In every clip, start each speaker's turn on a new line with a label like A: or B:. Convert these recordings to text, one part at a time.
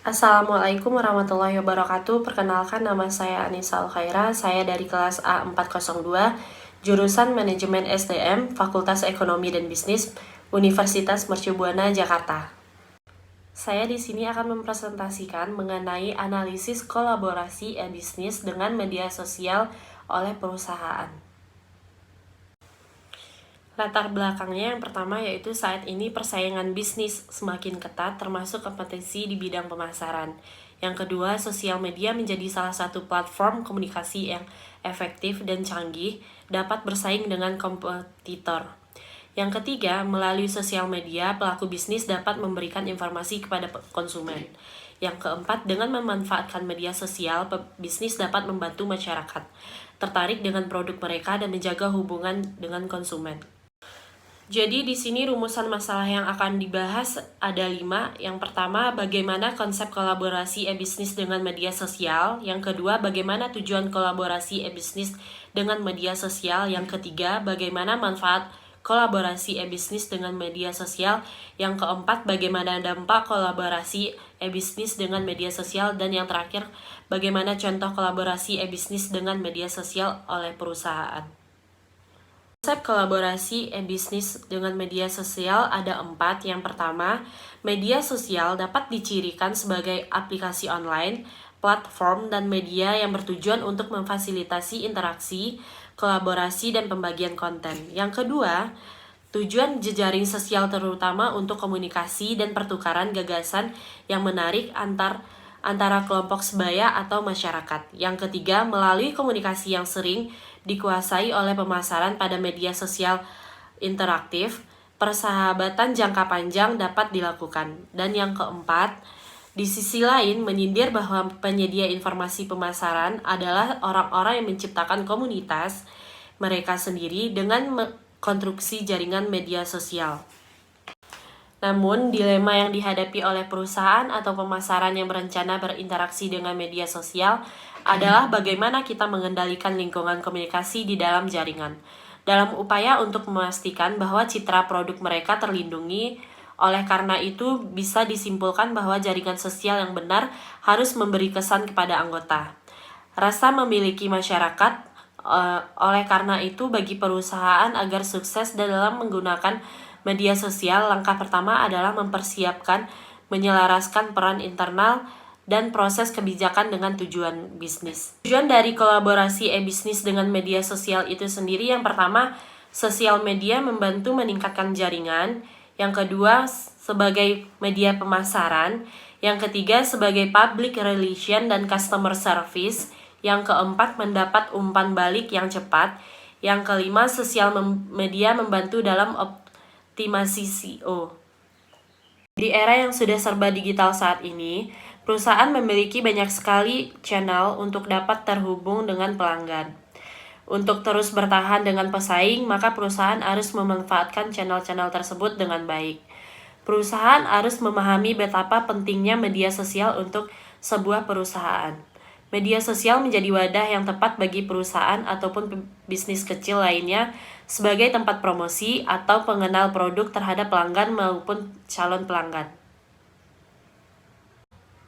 A: Assalamualaikum warahmatullahi wabarakatuh. Perkenalkan, nama saya Anissa Alkhaira. Saya dari kelas A402, jurusan Manajemen SDM, Fakultas Ekonomi dan Bisnis, Universitas Mercubuana, Jakarta. Saya di sini akan mempresentasikan mengenai analisis kolaborasi e-bisnis dengan media sosial oleh perusahaan. Latar belakangnya yang pertama yaitu saat ini persaingan bisnis semakin ketat termasuk kompetisi di bidang pemasaran. Yang kedua, sosial media menjadi salah satu platform komunikasi yang efektif dan canggih dapat bersaing dengan kompetitor. Yang ketiga, melalui sosial media, pelaku bisnis dapat memberikan informasi kepada konsumen. Yang keempat, dengan memanfaatkan media sosial, bisnis dapat membantu masyarakat tertarik dengan produk mereka dan menjaga hubungan dengan konsumen. Jadi di sini rumusan masalah yang akan dibahas ada 5. Yang pertama, bagaimana konsep kolaborasi e-bisnis dengan media sosial. Yang kedua, bagaimana tujuan kolaborasi e-bisnis dengan media sosial. Yang ketiga, bagaimana manfaat kolaborasi e-bisnis dengan media sosial. Yang keempat, bagaimana dampak kolaborasi e-bisnis dengan media sosial. Dan yang terakhir, bagaimana contoh kolaborasi e-bisnis dengan media sosial oleh perusahaan. Konsep kolaborasi e-bisnis dengan media sosial ada 4. Yang pertama, media sosial dapat dicirikan sebagai aplikasi online, platform, dan media yang bertujuan untuk memfasilitasi interaksi, kolaborasi, dan pembagian konten. Yang kedua, tujuan jejaring sosial terutama untuk komunikasi dan pertukaran gagasan yang menarik antara kelompok sebaya atau masyarakat. Yang ketiga, melalui komunikasi yang sering dikuasai oleh pemasaran pada media sosial interaktif, persahabatan jangka panjang dapat dilakukan. Dan yang keempat, di sisi lain menyindir bahwa penyedia informasi pemasaran adalah orang-orang yang menciptakan komunitas mereka sendiri dengan konstruksi jaringan media sosial. Namun, dilema yang dihadapi oleh perusahaan atau pemasaran yang berencana berinteraksi dengan media sosial adalah bagaimana kita mengendalikan lingkungan komunikasi di dalam jaringan. Dalam upaya untuk memastikan bahwa citra produk mereka terlindungi, oleh karena itu bisa disimpulkan bahwa jaringan sosial yang benar harus memberi kesan kepada anggota. Rasa memiliki masyarakat, oleh karena itu bagi perusahaan agar sukses dalam menggunakan media sosial, langkah pertama adalah mempersiapkan, menyelaraskan peran internal dan proses kebijakan dengan tujuan bisnis. Tujuan dari kolaborasi e-bisnis dengan media sosial itu sendiri, yang pertama, sosial media membantu meningkatkan jaringan. Yang kedua, sebagai media pemasaran. Yang ketiga, sebagai public relation dan customer service. Yang keempat, mendapat umpan balik yang cepat. Yang kelima, sosial media membantu dalam optimasi SEO. Di era yang sudah serba digital saat ini, perusahaan memiliki banyak sekali channel untuk dapat terhubung dengan pelanggan. Untuk terus bertahan dengan pesaing, maka perusahaan harus memanfaatkan channel-channel tersebut dengan baik. Perusahaan harus memahami betapa pentingnya media sosial untuk sebuah perusahaan. Media sosial menjadi wadah yang tepat bagi perusahaan ataupun bisnis kecil lainnya sebagai tempat promosi atau pengenal produk terhadap pelanggan maupun calon pelanggan.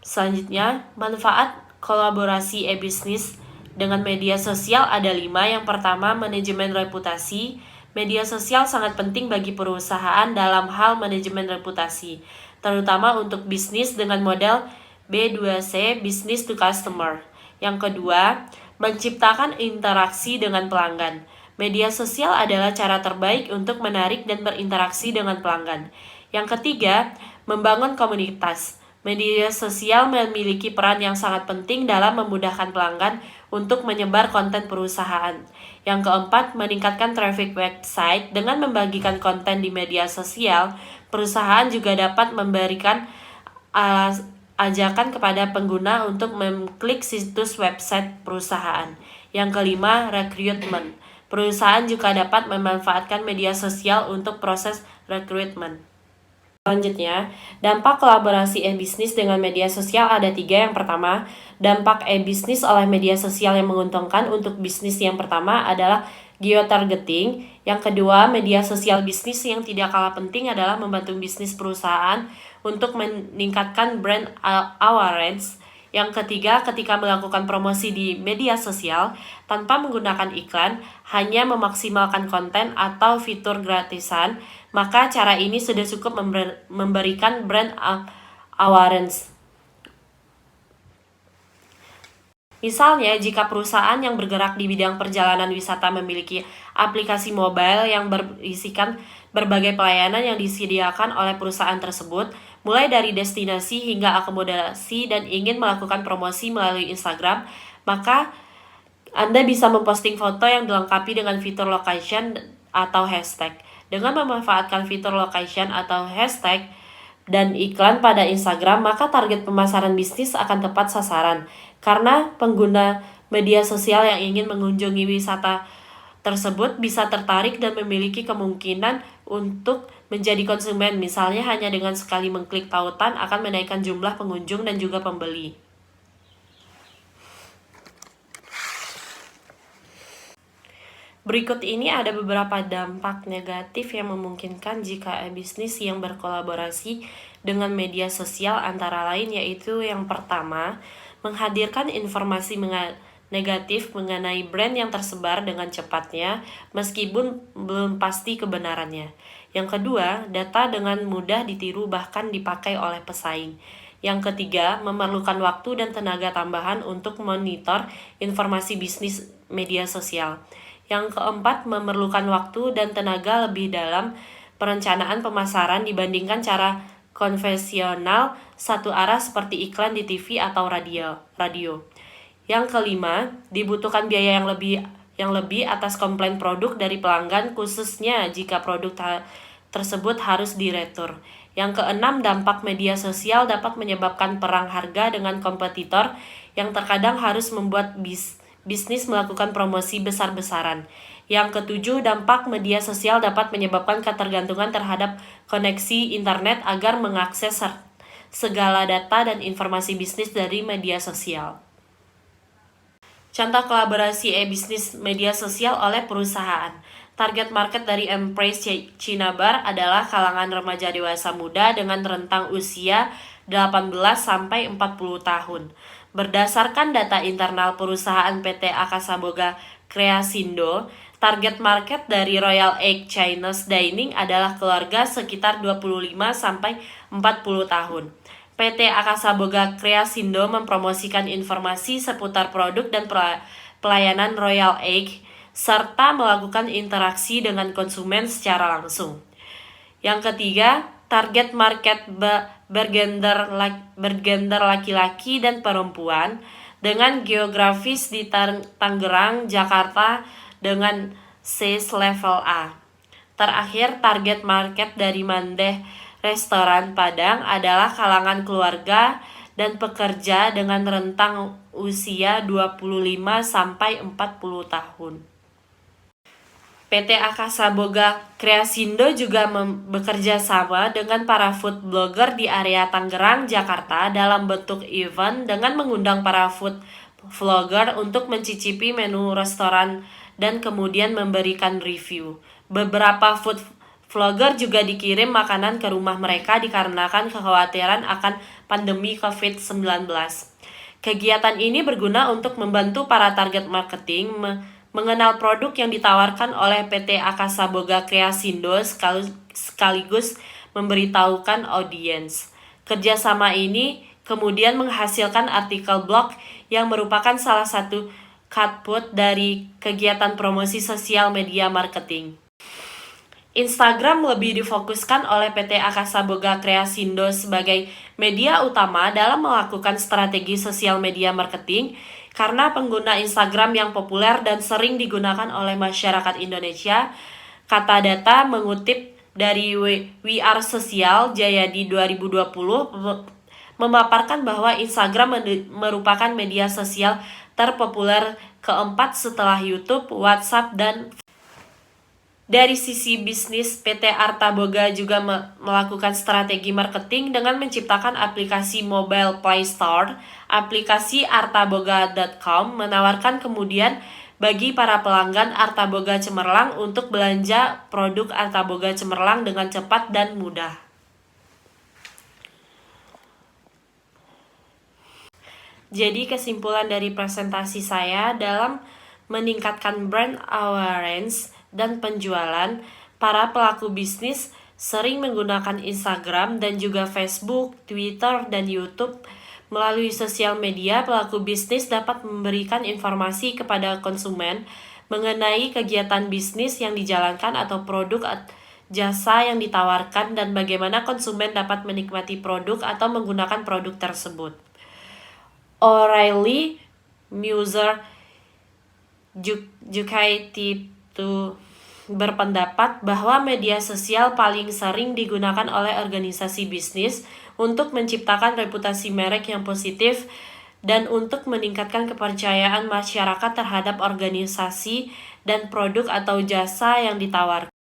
A: Selanjutnya, manfaat kolaborasi e-bisnis dengan media sosial ada 5. Yang pertama, manajemen reputasi. Media sosial sangat penting bagi perusahaan dalam hal manajemen reputasi, terutama untuk bisnis dengan model B2C, business to customer. Yang kedua, menciptakan interaksi dengan pelanggan. Media sosial adalah cara terbaik untuk menarik dan berinteraksi dengan pelanggan. Yang ketiga, membangun komunitas. Media sosial memiliki peran yang sangat penting dalam memudahkan pelanggan untuk menyebar konten perusahaan. Yang keempat, meningkatkan traffic website. Dengan membagikan konten di media sosial, perusahaan juga dapat memberikan ajakan kepada pengguna untuk mengklik situs website perusahaan. Yang kelima, rekrutmen. Perusahaan juga dapat memanfaatkan media sosial untuk proses rekrutmen. Selanjutnya, dampak kolaborasi e-bisnis dengan media sosial ada 3. Yang pertama, dampak e-bisnis oleh media sosial yang menguntungkan untuk bisnis yang pertama adalah geotargeting. Yang kedua, media sosial bisnis yang tidak kalah penting adalah membantu bisnis perusahaan untuk meningkatkan brand awareness. Yang ketiga, ketika melakukan promosi di media sosial tanpa menggunakan iklan, hanya memaksimalkan konten atau fitur gratisan, maka cara ini sudah cukup memberikan brand awareness. Misalnya, jika perusahaan yang bergerak di bidang perjalanan wisata memiliki aplikasi mobile yang berisikan berbagai pelayanan yang disediakan oleh perusahaan tersebut, mulai dari destinasi hingga akomodasi, dan ingin melakukan promosi melalui Instagram, maka Anda bisa memposting foto yang dilengkapi dengan fitur location atau hashtag. Dengan memanfaatkan fitur location atau hashtag dan iklan pada Instagram, maka target pemasaran bisnis akan tepat sasaran. Karena pengguna media sosial yang ingin mengunjungi wisata tersebut bisa tertarik dan memiliki kemungkinan untuk menjadi konsumen. Misalnya hanya dengan sekali mengklik tautan akan menaikkan jumlah pengunjung dan juga pembeli. Berikut ini ada beberapa dampak negatif yang memungkinkan jika bisnis yang berkolaborasi dengan media sosial, antara lain yaitu yang pertama, menghadirkan informasi negatif mengenai brand yang tersebar dengan cepatnya meskipun belum pasti kebenarannya. Yang kedua, data dengan mudah ditiru bahkan dipakai oleh pesaing. Yang ketiga, memerlukan waktu dan tenaga tambahan untuk monitor informasi bisnis media sosial. Yang keempat, memerlukan waktu dan tenaga lebih dalam perencanaan pemasaran dibandingkan cara konvensional satu arah seperti iklan di TV atau radio. Yang kelima, dibutuhkan biaya yang lebih atas komplain produk dari pelanggan, khususnya jika produk tersebut harus diretur. Yang keenam, dampak media sosial dapat menyebabkan perang harga dengan kompetitor yang terkadang harus membuat bisnis melakukan promosi besar-besaran. Yang ketujuh, dampak media sosial dapat menyebabkan ketergantungan terhadap koneksi internet agar mengakses segala data dan informasi bisnis dari media sosial. Contoh kolaborasi e-bisnis media sosial oleh perusahaan. Target market dari Embrace Cinnabar adalah kalangan remaja dewasa muda dengan rentang usia 18 sampai 40 tahun. Berdasarkan data internal perusahaan PT Akasaboga Kreasindo, target market dari Royal Egg Chinese Dining adalah keluarga sekitar 25 sampai 40 tahun. PT Akasaboga Kreasindo mempromosikan informasi seputar produk dan pelayanan Royal Egg serta melakukan interaksi dengan konsumen secara langsung. Yang ketiga, target market bergender laki-laki dan perempuan dengan geografis di Tangerang, Jakarta dengan sales level A. Terakhir, target market dari Mandeh Restoran Padang adalah kalangan keluarga dan pekerja dengan rentang usia 25 sampai 40 tahun. PT Akasaboga Kreasindo juga bekerja sama dengan para food blogger di area Tangerang, Jakarta dalam bentuk event dengan mengundang para food vlogger untuk mencicipi menu restoran dan kemudian memberikan review. Beberapa food vlogger juga dikirim makanan ke rumah mereka dikarenakan kekhawatiran akan pandemi COVID-19. Kegiatan ini berguna untuk membantu para target marketing mengenal produk yang ditawarkan oleh PT Akasaboga Kreasindo sekaligus memberitahukan audiens. Kerjasama ini kemudian menghasilkan artikel blog yang merupakan salah satu output dari kegiatan promosi sosial media marketing. Instagram lebih difokuskan oleh PT Akasaboga Kreasindo sebagai media utama dalam melakukan strategi sosial media marketing karena pengguna Instagram yang populer dan sering digunakan oleh masyarakat Indonesia. Kata data mengutip dari We Are Social Jayadi 2020 memaparkan bahwa Instagram merupakan media sosial terpopuler keempat setelah YouTube, WhatsApp, dan dari sisi bisnis, PT Artaboga juga melakukan strategi marketing dengan menciptakan aplikasi Mobile Play Store. Aplikasi artaboga.com menawarkan kemudian bagi para pelanggan Artaboga Cemerlang untuk belanja produk Artaboga Cemerlang dengan cepat dan mudah. Jadi kesimpulan dari presentasi saya, dalam meningkatkan brand awareness dan penjualan, para pelaku bisnis sering menggunakan Instagram dan juga Facebook, Twitter, dan YouTube. Melalui sosial media, pelaku bisnis dapat memberikan informasi kepada konsumen mengenai kegiatan bisnis yang dijalankan atau produk jasa yang ditawarkan dan bagaimana konsumen dapat menikmati produk atau menggunakan produk tersebut. O'Reilly Muser Jukaititu berpendapat bahwa media sosial paling sering digunakan oleh organisasi bisnis untuk menciptakan reputasi merek yang positif dan untuk meningkatkan kepercayaan masyarakat terhadap organisasi dan produk atau jasa yang ditawarkan.